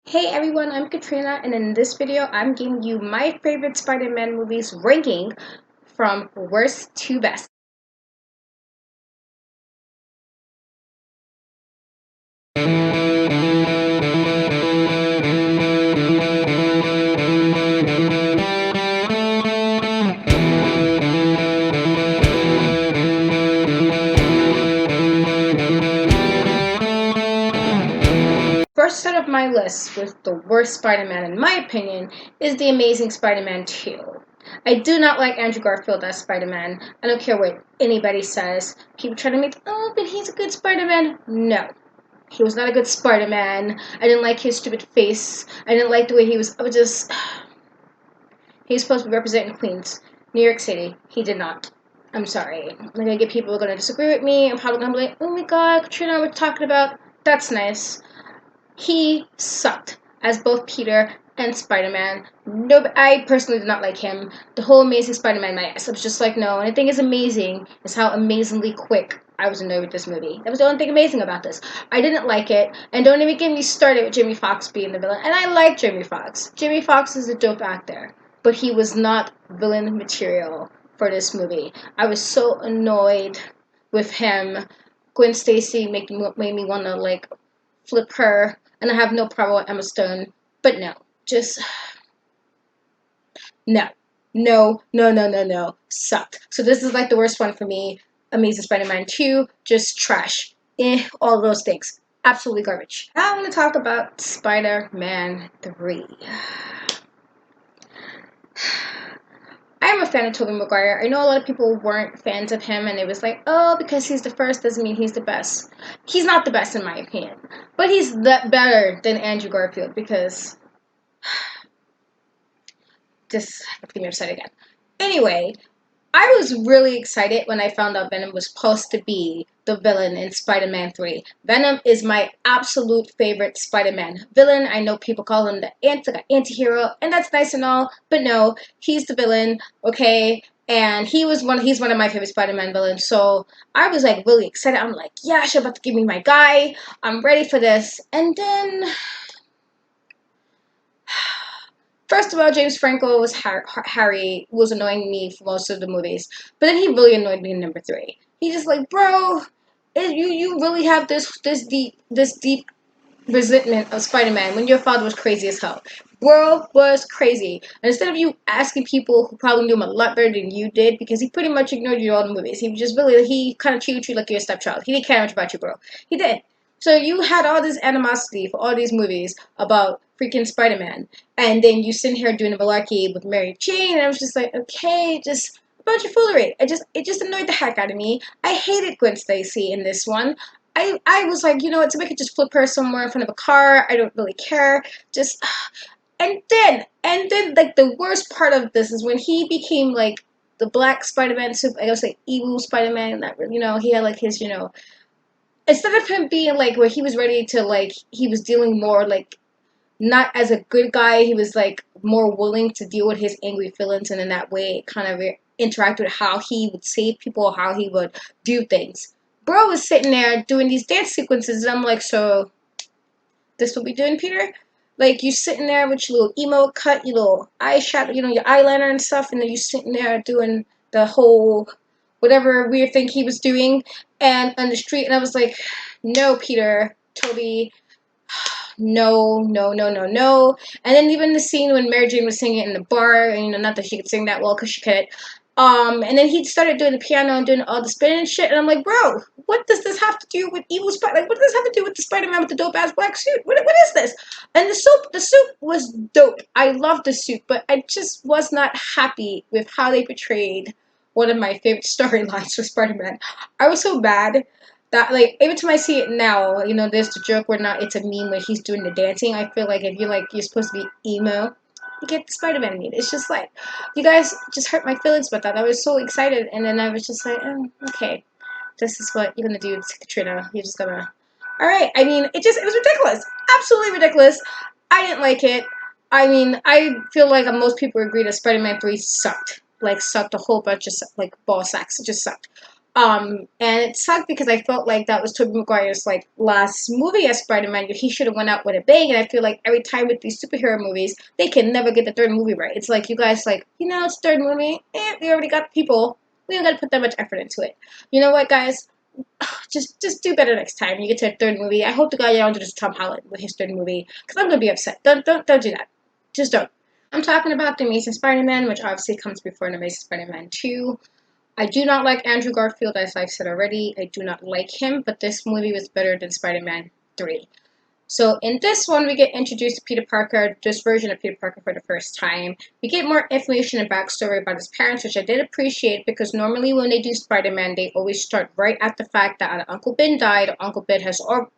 Hey everyone, I'm Katrina, and in this video, I'm giving you my favorite Spider-Man movies ranking from worst to best. First out of my list with the worst Spider-Man, in my opinion, is The Amazing Spider-Man 2. I do not like Andrew Garfield as Spider-Man. I don't care what anybody says. People try to make, oh, but he's a good Spider-Man. No. He was not a good Spider-Man. I didn't like his stupid face. I didn't like the way he was. He's supposed to be representing Queens, New York City. He did not. I'm sorry. I'm gonna get people who are gonna disagree with me. I'm probably gonna be like, oh my god, Katrina, we're talking about. That's nice. He sucked as both Peter and Spider-Man. No, I personally did not like him. The whole Amazing Spider-Man, my ass. I was just like, no. And the thing is amazing is how amazingly quick I was annoyed with this movie. That was the only thing amazing about this. I didn't like it, and don't even get me started with Jamie Foxx being the villain. And I like Jamie Foxx. Jamie Foxx is a dope actor, but he was not villain material for this movie. I was so annoyed with him. Gwen Stacy made me want to like flip her, and I have no problem with Emma Stone, but no, just no, no, sucked. So this is like the worst one for me. Amazing Spider-Man 2, just trash. All those things, absolutely garbage. Now I'm gonna talk about Spider-Man 3. I'm a fan of Tobey Maguire. I know a lot of people weren't fans of him, and it was like, oh, because he's the first doesn't mean he's the best. He's not the best in my opinion, but he's better than Andrew Garfield because just getting me upset again. Anyway, I was really excited when I found out Venom was supposed to be the villain in Spider-Man 3. Venom is my absolute favorite Spider-Man villain. I know people call him the anti-hero, and that's nice and all, but no, he's the villain, okay? And he's one of my favorite Spider-Man villains, so I was like really excited. I'm like, yeah, she's about to give me my guy. I'm ready for this. And then first of all, James Franco was Harry was annoying me for most of the movies, but then he really annoyed me in number 3. He just like, bro, you really have this deep resentment of Spider-Man when your father was crazy as hell. Bro was crazy. And instead of you asking people who probably knew him a lot better than you did, because he pretty much ignored you all the movies. He kind of treated you like your stepchild. He didn't care much about you, bro. He did. So you had all this animosity for all these movies about freaking Spider-Man, and then you sitting here doing a malarkey with Mary Jane, and I was just like, okay, just a bunch of foolery. It just annoyed the heck out of me. I hated Gwen Stacy in this one. I was like, you know what, somebody could just flip her somewhere in front of a car. I don't really care. Just and then like the worst part of this is when he became like the black Spider-Man, I guess like evil Spider-Man. That he had like his instead of him being like where he was ready to like he was dealing more like not as a good guy. He was like more willing to deal with his angry feelings, and in that way, it kind of interact with how he would save people, how he would do things. Bro was sitting there doing these dance sequences, and I'm like, so this what we doing, Peter? Like you sitting there with your little emo cut, your little eyeshadow, your eyeliner and stuff, and then you sitting there doing the whole whatever weird thing he was doing, and on the street, and I was like, no, Peter, Toby, no, no, no, no, no. And then even the scene when Mary Jane was singing it in the bar, and not that she could sing that well because she could. And then he started doing the piano and doing all the spinning shit, and I'm like, bro, what does this have to do with evil Spider? Like, what does this have to do with the Spider-Man with the dope ass black suit? What is this? And the suit was dope. I loved the suit, but I just was not happy with how they portrayed one of my favorite storylines for Spider-Man. I was so bad that like every time I see it now, there's the joke where not it's a meme where he's doing the dancing. I feel like if you're supposed to be emo, you get the Spider-Man meme. It's just like you guys just hurt my feelings about that. I was so excited, and then I was just like, oh, okay, this is what you're gonna do to Katrina. You're just gonna, all right. I mean, it was ridiculous, absolutely ridiculous. I didn't like it. I mean, I feel like most people agree that Spider-Man 3 sucked, like sucked a whole bunch of like ball sacks. It just sucked. And it sucked because I felt like that was Tobey Maguire's like last movie as Spider-Man. He should have went out with a bang. And I feel like every time with these superhero movies, they can never get the third movie right. It's like you guys like, it's third movie. We already got people. We don't got to put that much effort into it. You know what, guys? Just do better next time. You get to a third movie. I hope the guy don't do this to Tom Holland with his third movie because I'm gonna be upset. Don't do that. Just don't. I'm talking about the Amazing Spider-Man, which obviously comes before an Amazing Spider-Man 2. I do not like Andrew Garfield, as I've said already. I do not like him, but this movie was better than Spider-Man 3. So in this one, we get introduced to Peter Parker, this version of Peter Parker for the first time. We get more information and backstory about his parents, which I did appreciate because normally when they do Spider-Man, they always start right at the fact that Uncle Ben died, or Uncle Ben has, or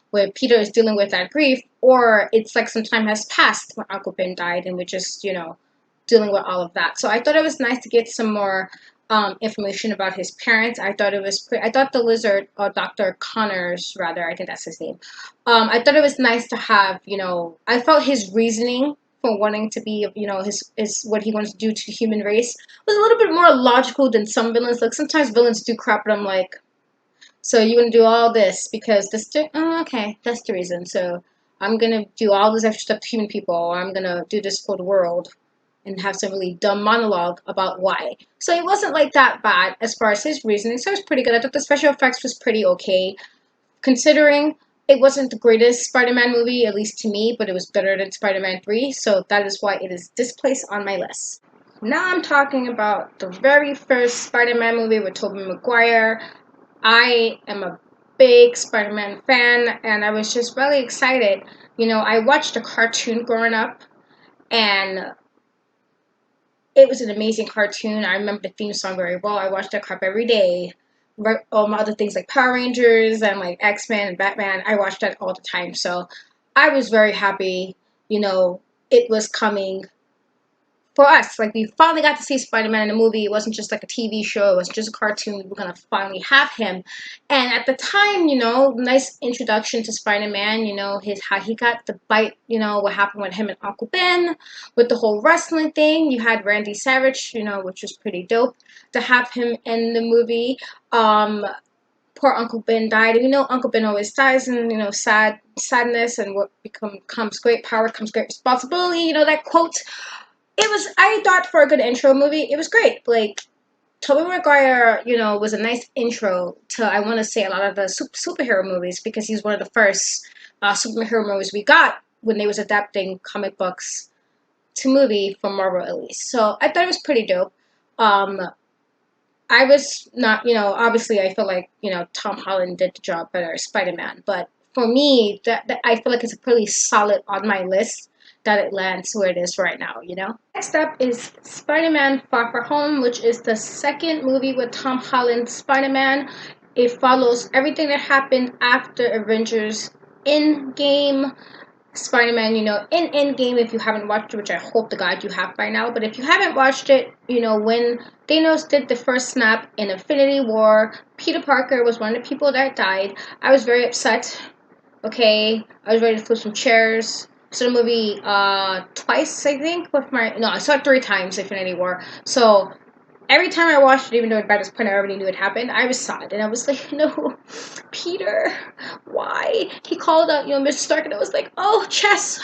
where Peter is dealing with that grief, or it's like some time has passed when Uncle Ben died, and we're just, dealing with all of that. So I thought it was nice to get some more information about his parents. I thought it was I thought the lizard, or Dr. Connors, rather, I think that's his name. I thought it was nice to have, I felt his reasoning for wanting to be, his what he wants to do to the human race was a little bit more logical than some villains. Like sometimes villains do crap, but I'm like, so you're gonna do all this because this? Oh, okay, that's the reason. So I'm gonna do all this extra stuff to human people, or I'm gonna do this for the world and have some really dumb monologue about why. So it wasn't like that bad as far as his reasoning. So it was pretty good. I thought the special effects was pretty okay, considering it wasn't the greatest Spider-Man movie, at least to me, but it was better than Spider-Man 3. So that is why it is this place on my list. Now I'm talking about the very first Spider-Man movie with Tobey Maguire. I am a big Spider-Man fan, and I was just really excited. I watched the cartoon growing up, and it was an amazing cartoon. I remember the theme song very well. I watched that crap every day. All my other things like Power Rangers and like X-Men and Batman, I watched that all the time. So I was very happy, it was coming for us. Like we finally got to see Spider-Man in a movie. It wasn't just like a TV show. It wasn't just a cartoon. We were gonna finally have him. And at the time, nice introduction to Spider-Man. His how he got the bite. What happened with him and Uncle Ben, with the whole wrestling thing. You had Randy Savage, which was pretty dope to have him in the movie. Poor Uncle Ben died. And Uncle Ben always dies, and sadness, and what comes great power comes great responsibility. That quote. I thought for a good intro movie, it was great. Like, Tobey Maguire, was a nice intro to, I want to say, a lot of the superhero movies, because he's one of the first superhero movies we got when they was adapting comic books to movie from Marvel, at least. So I thought it was pretty dope. I was not, obviously I feel like, Tom Holland did the job better as Spider-Man, but for me, that I feel like it's pretty solid on my list that it lands where it is right now, Next up is Spider-Man Far From Home, which is the second movie with Tom Holland's Spider-Man. It follows everything that happened after Avengers Endgame. Spider-Man, in Endgame, if you haven't watched it, which I hope to God you have by now, but if you haven't watched it, when Thanos did the first snap in Infinity War, Peter Parker was one of the people that died. I was very upset, okay? I was ready to flip some chairs. I saw the movie twice, I think, I saw it 3 times, Infinity War. So every time I watched it, even though by this point I already knew it happened, I was sad. And I was like, no, Peter, why? He called out, Mr. Stark, and I was like, oh, chest,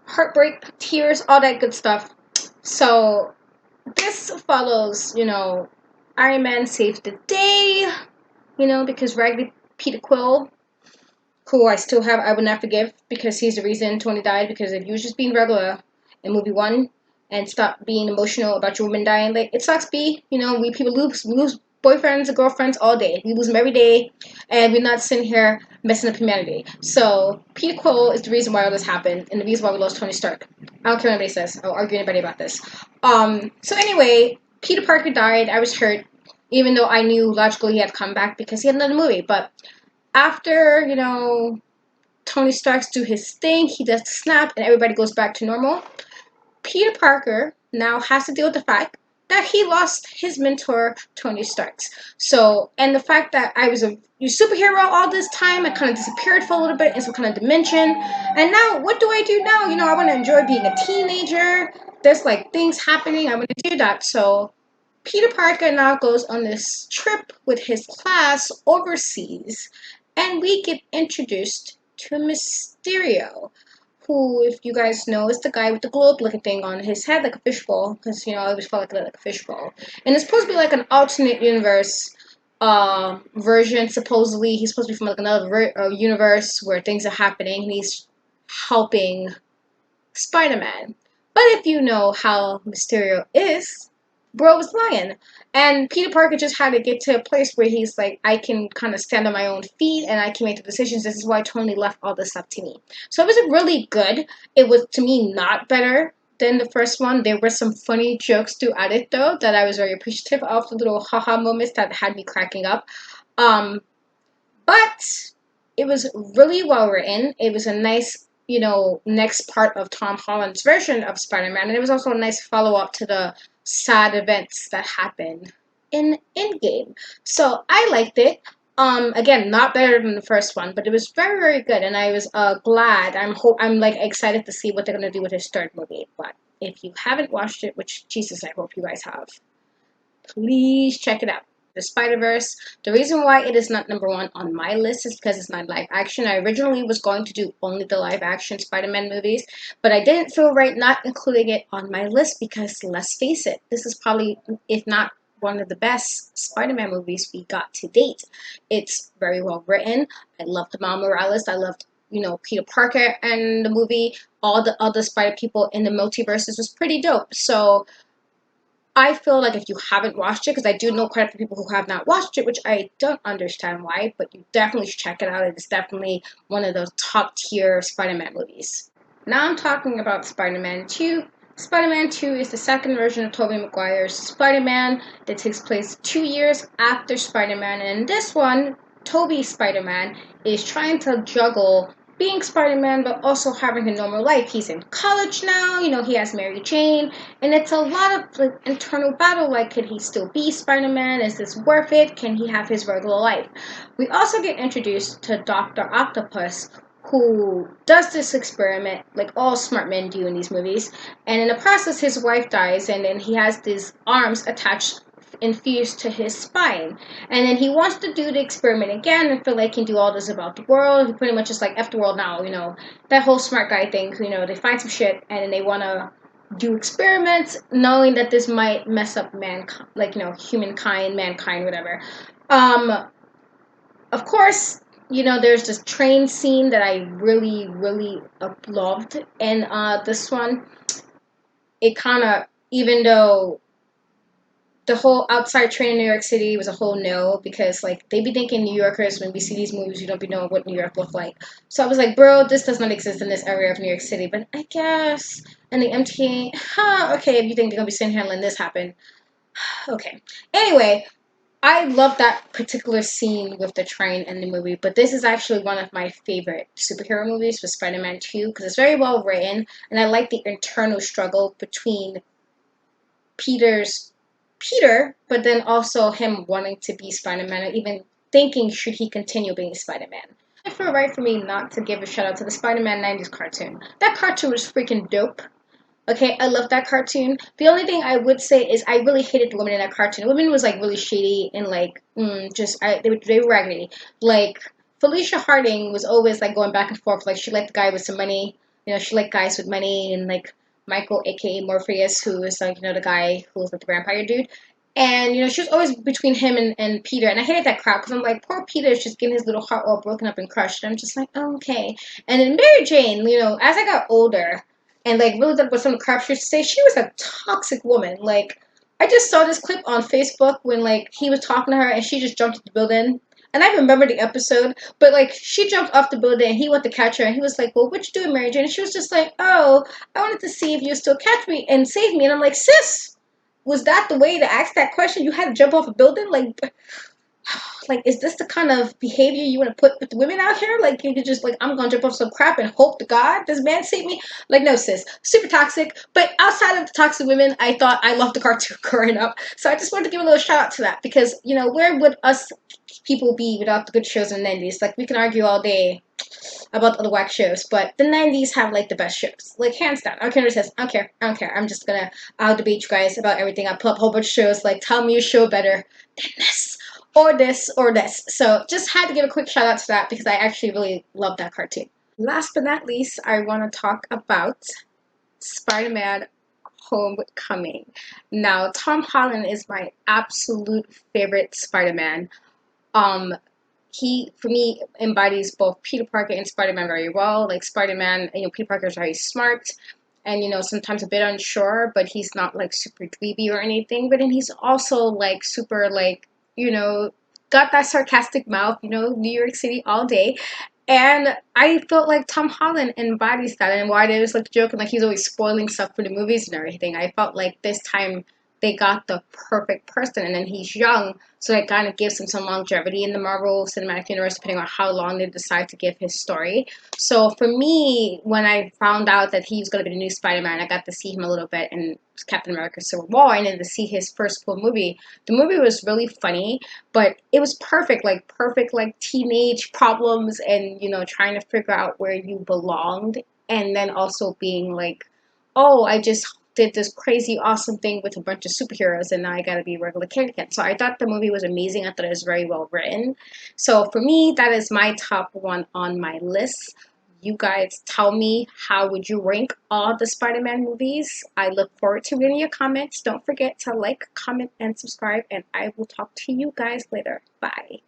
heartbreak, tears, all that good stuff. So this follows, Iron Man saves the day, because Raggedy Peter Quill, who I would not forgive, because he's the reason Tony died, because if you was just being regular in movie 1 and stop being emotional about your woman dying, like, it sucks, we people lose boyfriends and girlfriends all day. We lose them every day, and we're not sitting here messing up humanity. So Peter Quill is the reason why all this happened, and the reason why we lost Tony Stark. I don't care what anybody says. I'll argue anybody about this. So anyway, Peter Parker died. I was hurt, even though I knew logically he had to come back because he had another movie, but after, Tony Stark's do his thing, he does the snap, and everybody goes back to normal, Peter Parker now has to deal with the fact that he lost his mentor, Tony Stark's. So, and the fact that I was a superhero all this time, I kind of disappeared for a little bit in some kind of dimension, and now, what do I do now? I want to enjoy being a teenager. There's, like, things happening. I want to do that, so Peter Parker now goes on this trip with his class overseas, and we get introduced to Mysterio, who, if you guys know, is the guy with the globe-looking thing on his head, like a fishbowl, because, I always felt like a fishbowl. And it's supposed to be like an alternate universe version. Supposedly, he's supposed to be from like another universe where things are happening, and he's helping Spider-Man. But if you know how Mysterio is, bro was lying. And Peter Parker just had to get to a place where he's like, I can kind of stand on my own feet and I can make the decisions. This is why Tony left all this up to me. So it was really good. It was, to me, not better than the first one. There were some funny jokes throughout it, though, that I was very appreciative of. The little haha moments that had me cracking up. But it was really well written. It was a nice, next part of Tom Holland's version of Spider-Man. And it was also a nice follow-up to the sad events that happened in Endgame. So I liked it. Again, not better than the first one, but it was very, very good. And I was glad. I'm like excited to see what they're gonna do with his third movie. But if you haven't watched it, which Jesus, I hope you guys have, please check it out. The Spider-Verse. The reason why it is not number one on my list is because it's not live action. I originally was going to do only the live action Spider-Man movies, but I didn't feel right not including it on my list because, let's face it, this is probably, if not one of the best Spider-Man movies we got to date. It's very well written. I loved Miles Morales. I loved, Peter Parker and the movie. All the other Spider people in the multiverses was pretty dope. So I feel like if you haven't watched it, because I do know quite a few people who have not watched it, which I don't understand why, but you definitely should check it out. It's definitely one of those top tier Spider-Man movies. Now I'm talking about Spider-Man 2. Spider-Man 2 is the second version of Tobey Maguire's Spider-Man that takes place 2 years after Spider-Man. And in this one, Tobey Spider-Man is trying to juggle being Spider-Man, but also having a normal life. He's in college now, he has Mary Jane, and it's a lot of like internal battle, like, could he still be Spider-Man? Is this worth it? Can he have his regular life? We also get introduced to Dr. Octopus, who does this experiment, like all smart men do in these movies, and in the process, his wife dies, and then he has these arms attached infused to his spine, and then he wants to do the experiment again and feel like he can do all this about the world. He pretty much is like, F the world now, that whole smart guy thing. They find some shit and then they want to do experiments knowing that this might mess up mankind, like, humankind, mankind, whatever. Of course, there's this train scene that I really, really loved, and this one, it kind of, even though the whole outside train in New York City was a whole no, because, like, they be thinking New Yorkers, when we see these movies, we don't be knowing what New York looked like. So I was like, bro, this does not exist in this area of New York City. But I guess, and the MTA, okay, if you think they're going to be sitting here and letting this happen. Okay. Anyway, I love that particular scene with the train in the movie, but this is actually one of my favorite superhero movies for Spider-Man 2, because it's very well written, and I like the internal struggle between Peter, but then also him wanting to be Spider-Man, or even thinking, should he continue being Spider-Man? I feel right for me not to give a shout out to the Spider-Man 90s cartoon. That cartoon was freaking dope. Okay, I love that cartoon. The only thing I would say is I really hated the women in that cartoon. The women was like really shady and like they were raggedy. Like Felicia Harding was always like going back and forth. Like she liked the guy with some money. She liked guys with money, and like Michael, aka Morpheus, who is like, the guy who was like the vampire dude. And, she was always between him and Peter. And I hated that crowd because I'm like, poor Peter is just getting his little heart all broken up and crushed. And I'm just like, oh, okay. And then Mary Jane, as I got older and like really looked what some of the crap she used to say, she was a toxic woman. Like, I just saw this clip on Facebook when like he was talking to her and she just jumped at the building. And I remember the episode, but like she jumped off the building and he went to catch her and he was like, well, what you doing, Mary Jane? And she was just like, oh, I wanted to see if you still catch me and save me. And I'm like, sis, was that the way to ask that question? You had to jump off a building? Like, is this the kind of behavior you want to put with the women out here? Like, you could just, like, I'm going to jump off some crap and hope to God this man save me? Like, no, sis. Super toxic. But outside of the toxic women, I thought I loved the cartoon growing up. So I just wanted to give a little shout out to that. Because, where would us people be without the good shows in the 90s? Like, we can argue all day. about the whack shows, but the 90s have like the best shows, like hands down. I don't care. Says I don't care. I don't care. I'm just gonna I'll debate you guys about everything. I'll pull up a whole bunch of shows. Like tell me a show better than this or this or this. So just had to give a quick shout out to that because I actually really love that cartoon. Last but not least, I want to talk about Spider-Man Homecoming. Now, Tom Holland is my absolute favorite Spider-Man. Um, he, for me, embodies both Peter Parker and Spider-Man very well. Like Spider-Man, Peter Parker is very smart and, sometimes a bit unsure, but he's not like super dweeby or anything. But then he's also like super like, you know, got that sarcastic mouth, New York City all day. And I felt like Tom Holland embodies that, and why they was like joking, like he's always spoiling stuff for the movies and everything. I felt like this time they got the perfect person, and then he's young, so that kind of gives him some longevity in the Marvel Cinematic Universe, depending on how long they decide to give his story. So for me, when I found out that he was going to be the new Spider-Man, I got to see him a little bit in Captain America: Civil War, and then to see his first full movie. The movie was really funny, but it was perfect like teenage problems and trying to figure out where you belonged, and then also being like, oh, I just did this crazy awesome thing with a bunch of superheroes and now I gotta be a regular kid again. So I thought the movie was amazing. I thought it was very well written. So for me, that is my top one on my list. You guys tell me, how would you rank all the Spider-Man movies? I look forward to reading your comments. Don't forget to like, comment, and subscribe, and I will talk to you guys later. Bye.